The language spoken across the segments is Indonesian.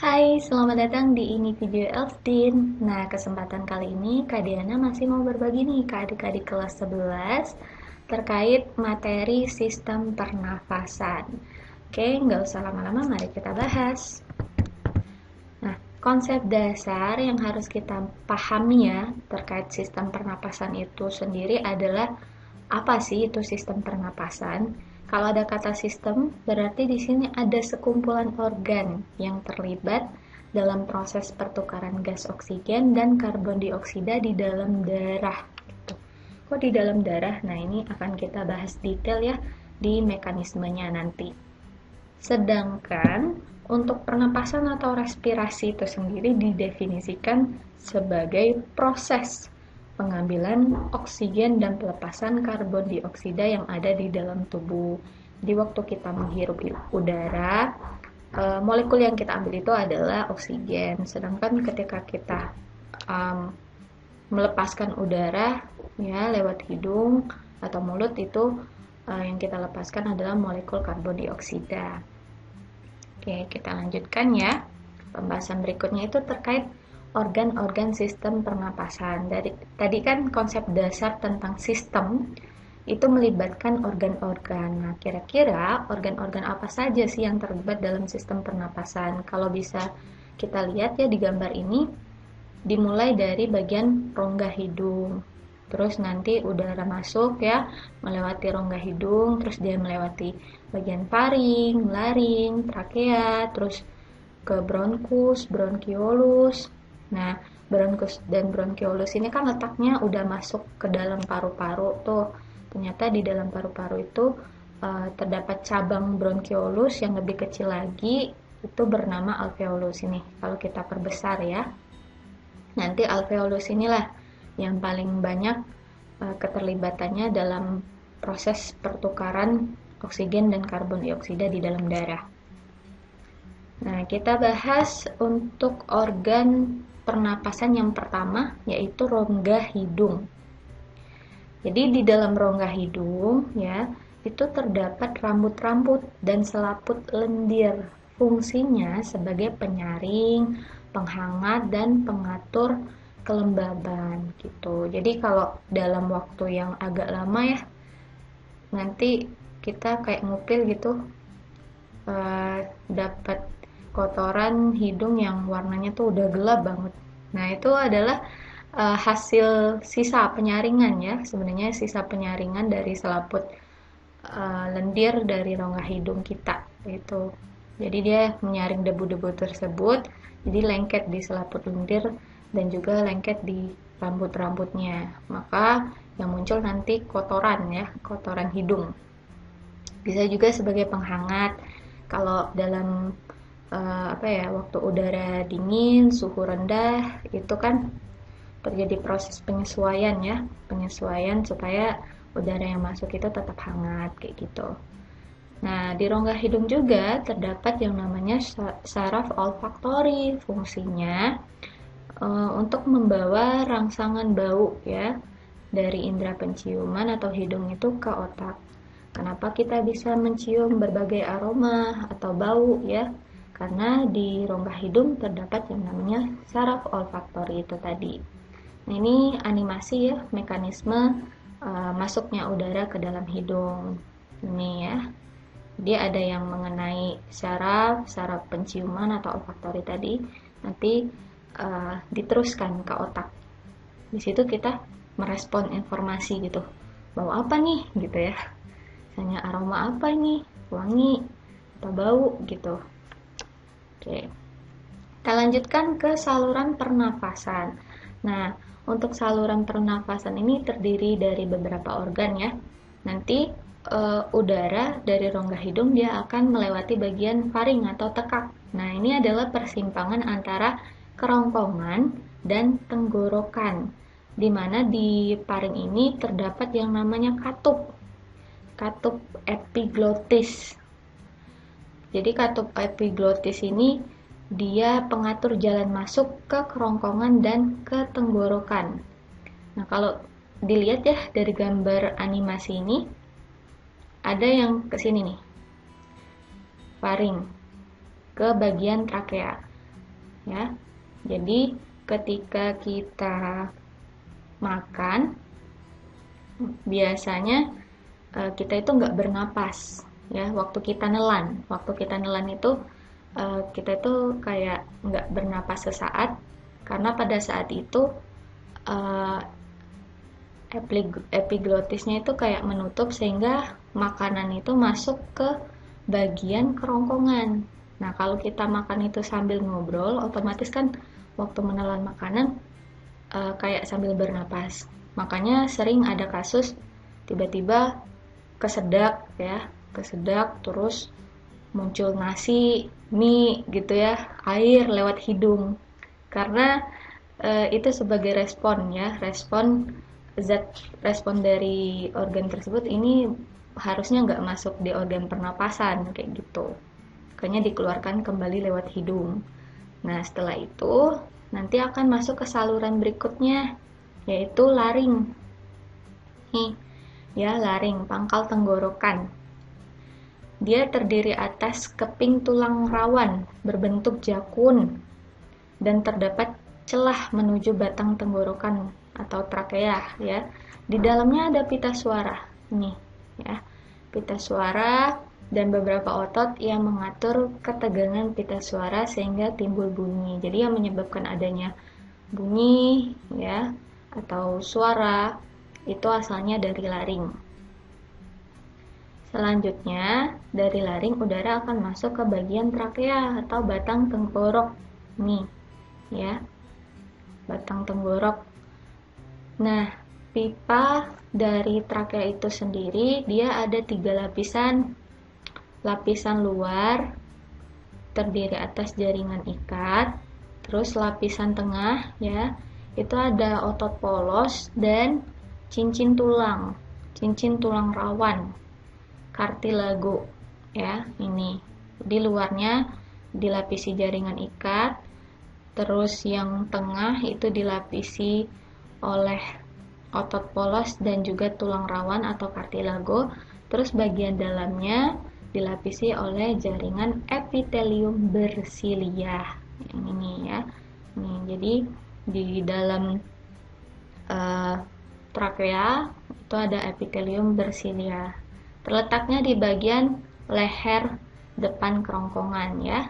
Hai, selamat datang di ini video Elfdin. Nah, kesempatan kali ini Kak Diana masih mau berbagi nih ke adik-adik kelas 11 terkait materi sistem pernafasan. Oke, nggak usah lama-lama, mari kita bahas. Nah, konsep dasar yang harus kita pahami ya terkait sistem pernapasan itu sendiri adalah apa sih itu sistem pernapasan? Kalau ada kata sistem, berarti di sini ada sekumpulan organ yang terlibat dalam proses pertukaran gas oksigen dan karbon dioksida di dalam darah. Gitu. Kok di dalam darah? Nah, ini akan kita bahas detail ya di mekanismenya nanti. Sedangkan untuk pernapasan atau respirasi itu sendiri didefinisikan sebagai proses pengambilan oksigen dan pelepasan karbon dioksida yang ada di dalam tubuh. Di waktu kita menghirup udara, molekul yang kita ambil itu adalah oksigen. Sedangkan ketika kita melepaskan udara ya lewat hidung atau mulut itu yang kita lepaskan adalah molekul karbon dioksida. Oke, kita lanjutkan ya. Pembahasan berikutnya itu terkait organ-organ sistem pernapasan. Tadi kan konsep dasar tentang sistem itu melibatkan organ-organ. Nah, kira-kira organ-organ apa saja sih yang terlibat dalam sistem pernapasan? Kalau bisa kita lihat ya di gambar ini, dimulai dari bagian rongga hidung. Terus nanti udara masuk ya, melewati rongga hidung, terus dia melewati bagian faring, laring, trakea, terus ke bronkus, bronkiolus. Nah, bronkus dan bronkiolus ini kan letaknya udah masuk ke dalam paru-paru tuh. Ternyata di dalam paru-paru itu terdapat cabang bronkiolus yang lebih kecil lagi, itu bernama alveolus ini. Kalau kita perbesar ya, nanti alveolus inilah yang paling banyak keterlibatannya dalam proses pertukaran oksigen dan karbon dioksida di dalam darah. Nah, kita bahas untuk organ pernapasan yang pertama, yaitu rongga hidung. Jadi di dalam rongga hidung ya, itu terdapat rambut-rambut dan selaput lendir. Fungsinya sebagai penyaring, penghangat dan pengatur kelembaban gitu. Jadi kalau dalam waktu yang agak lama ya, nanti kita kayak ngupil gitu, dapat kotoran hidung yang warnanya tuh udah gelap banget. Nah, itu adalah hasil sisa penyaringan ya, sebenarnya sisa penyaringan dari selaput lendir dari rongga hidung kita gitu. Jadi dia menyaring debu-debu tersebut, jadi lengket di selaput lendir dan juga lengket di rambut-rambutnya. Maka yang muncul nanti kotoran ya, kotoran hidung. Bisa juga sebagai penghangat. Kalau dalam waktu udara dingin, suhu rendah, itu kan terjadi proses penyesuaian ya, penyesuaian supaya udara yang masuk itu tetap hangat kayak gitu. Nah, di rongga hidung juga terdapat yang namanya saraf olfaktori. Fungsinya untuk membawa rangsangan bau ya dari indera penciuman atau hidung itu ke otak. Kenapa kita bisa mencium berbagai aroma atau bau ya? Karena di rongga hidung terdapat yang namanya saraf olfaktori itu tadi. Nah, ini animasi ya, mekanisme masuknya udara ke dalam hidung. Ini ya. Dia ada yang mengenai saraf penciuman atau olfaktori tadi, nanti diteruskan ke otak. Di situ kita merespon informasi gitu. Bau apa nih gitu ya. Misalnya aroma apa nih? Wangi atau bau gitu. Oke. Kita lanjutkan ke saluran pernafasan. Nah, untuk saluran pernafasan ini terdiri dari beberapa organ ya. Nanti udara dari rongga hidung dia akan melewati bagian faring atau tekak. Nah, ini adalah persimpangan antara kerongkongan dan tenggorokan, di mana di faring ini terdapat yang namanya katup epiglotis. Jadi katup epiglotis ini dia pengatur jalan masuk ke kerongkongan dan ke tenggorokan. Nah, kalau dilihat ya dari gambar animasi ini, ada yang ke sini nih, faring, ke bagian trakea. ya. Jadi ketika kita makan, biasanya kita itu nggak bernapas, ya. Waktu kita nelan itu kita itu kayak nggak bernapas sesaat, karena pada saat itu uh, epiglotisnya itu kayak menutup sehingga makanan itu masuk ke bagian kerongkongan. Nah, kalau kita makan itu sambil ngobrol, otomatis kan waktu menelan makanan kayak sambil bernapas. Makanya sering ada kasus tiba-tiba kesedak, ya, kesedak terus muncul nasi, mie gitu ya, air lewat hidung. Karena itu sebagai respon, ya, respon dari organ tersebut ini harusnya nggak masuk di organ pernapasan kayak gitu. Makanya dikeluarkan kembali lewat hidung. Nah, setelah itu nanti akan masuk ke saluran berikutnya, yaitu laring. Nih, ya, laring, pangkal tenggorokan. Dia terdiri atas keping tulang rawan berbentuk jakun dan terdapat celah menuju batang tenggorokan atau trakea, ya. Di dalamnya ada pita suara. Nih, ya. Pita suara dan beberapa otot yang mengatur ketegangan pita suara sehingga timbul bunyi. Jadi yang menyebabkan adanya bunyi, ya, atau suara itu asalnya dari laring. Selanjutnya, dari laring udara akan masuk ke bagian trakea atau batang tenggorok. Nih, ya. Batang tenggorok. Nah, pipa dari trakea itu sendiri dia ada 3 lapisan. Lapisan luar terdiri atas jaringan ikat, terus lapisan tengah, ya, itu ada otot polos dan cincin tulang rawan, kartilago, ya, ini. Di luarnya dilapisi jaringan ikat, terus yang tengah itu dilapisi oleh otot polos dan juga tulang rawan atau kartilago, terus bagian dalamnya dilapisi oleh jaringan epitelium bersilia. Yang ini, ya. Nih, jadi di dalam trakea itu ada epitelium bersilia. Terletaknya di bagian leher depan kerongkongan, ya.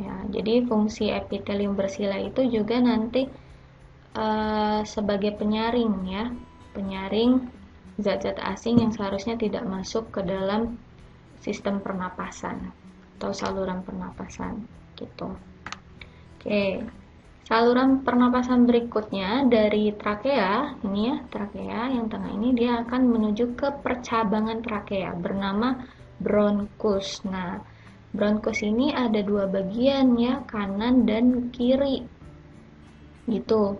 Ya, jadi fungsi epitelium bersilia itu juga nanti sebagai penyaring, ya. Penyaring zat-zat asing yang seharusnya tidak masuk ke dalam sistem pernapasan atau saluran pernapasan gitu. Oke. Saluran pernapasan berikutnya dari trakea, ini ya, trakea yang tengah ini dia akan menuju ke percabangan trakea bernama bronkus. Nah, bronkus ini ada 2 bagian, ya, kanan dan kiri. Gitu.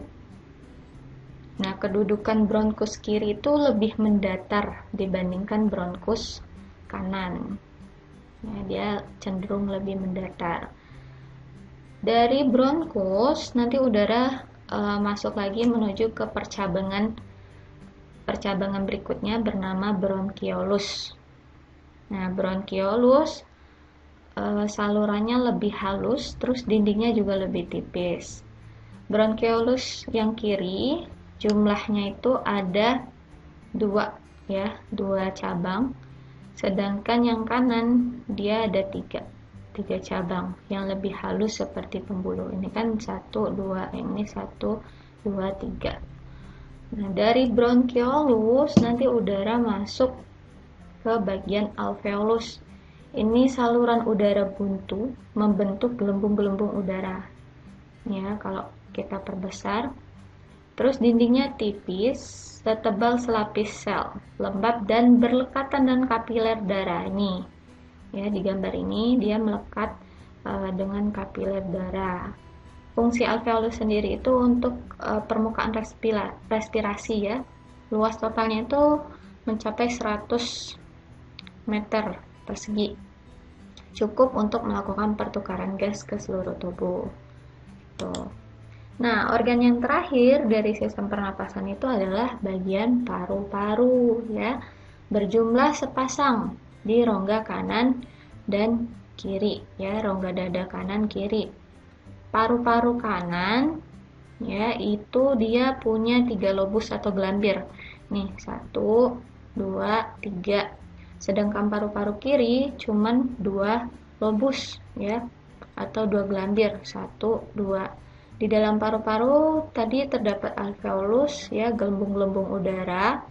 Nah, kedudukan bronkus kiri itu lebih mendatar dibandingkan bronkus kanan. Ya, dia cenderung lebih mendatar. Dari bronkus nanti udara masuk lagi menuju ke percabangan berikutnya bernama bronkiolus. Nah, bronkiolus salurannya lebih halus, terus dindingnya juga lebih tipis. Bronkiolus yang kiri jumlahnya itu ada 2, ya, 2 cabang. Sedangkan yang kanan dia ada 3 cabang yang lebih halus seperti pembuluh. Ini kan 1, 2, yang ini 1, 2, 3. Nah, dari bronkiolus nanti udara masuk ke bagian alveolus. Ini saluran udara buntu membentuk gelembung-gelembung udara. Ya, kalau kita perbesar. Terus dindingnya tipis, setebal selapis sel, lembab dan berlekatan dan kapiler darah. Ini, ya, di gambar ini dia melekat dengan kapiler darah. Fungsi alveolus sendiri itu untuk permukaan respirasi, ya. Luas totalnya itu mencapai 100 meter persegi. Cukup untuk melakukan pertukaran gas ke seluruh tubuh. Tuh. Nah, organ yang terakhir dari sistem pernapasan itu adalah bagian paru-paru, ya. Berjumlah sepasang di rongga kanan dan kiri, ya, rongga dada kanan kiri. paru-paru kanan ya itu dia punya 3 lobus atau gelambir. Nih, 1, 2, 3. Sedangkan paru-paru kiri cuman 2 lobus ya atau 2 gelambir. 1, 2. Di dalam paru-paru tadi terdapat alveolus ya, gelembung-gelembung udara.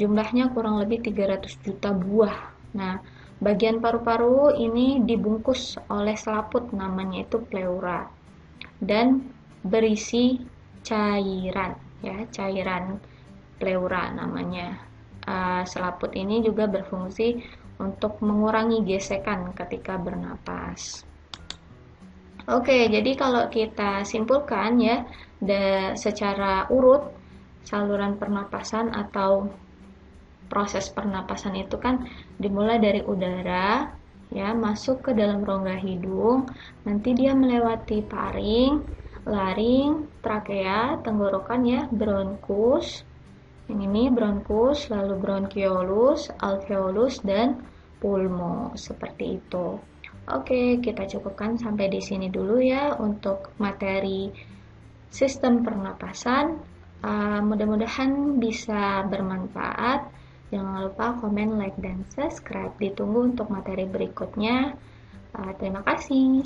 Jumlahnya kurang lebih 300 juta buah. Nah, bagian paru-paru ini dibungkus oleh selaput namanya itu pleura dan berisi cairan ya, cairan pleura namanya. Selaput ini juga berfungsi untuk mengurangi gesekan ketika bernapas. Oke, jadi kalau kita simpulkan ya, secara urut saluran pernapasan atau proses pernapasan itu kan dimulai dari udara ya masuk ke dalam rongga hidung, nanti dia melewati paring, laring, trakea, tenggorokan ya, bronkus. Yang ini bronkus, lalu bronkiolus, alveolus dan pulmo seperti itu. Oke, kita cukupkan sampai di sini dulu ya untuk materi sistem pernapasan. Mudah-mudahan bisa bermanfaat. Jangan lupa komen, like, dan subscribe. Ditunggu untuk materi berikutnya. Terima kasih.